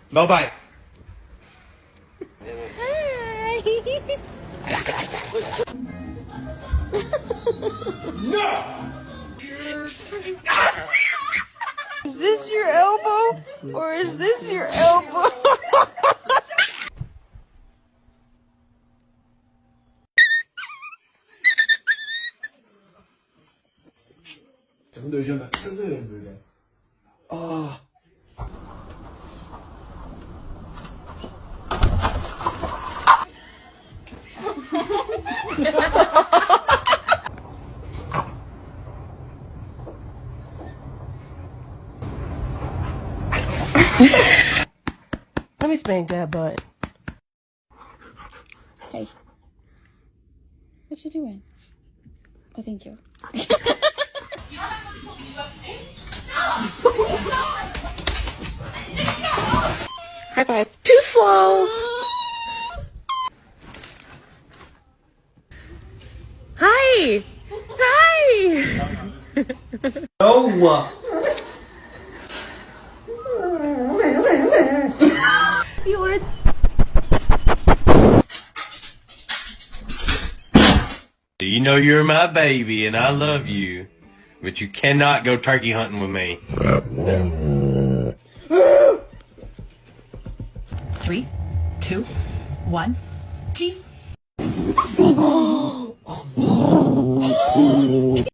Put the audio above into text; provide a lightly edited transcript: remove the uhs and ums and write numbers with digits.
老板。Is this your elbow? Or is this your elbow?针对性的，针对性对的。啊。Let me spank that butt. Hey. What you doing? Oh, thank you. High five. Too slow. Hi. Hi. No. Yours. You know you're my baby and I love you, but you cannot go turkey hunting with me. 3, 2, 1, cheese.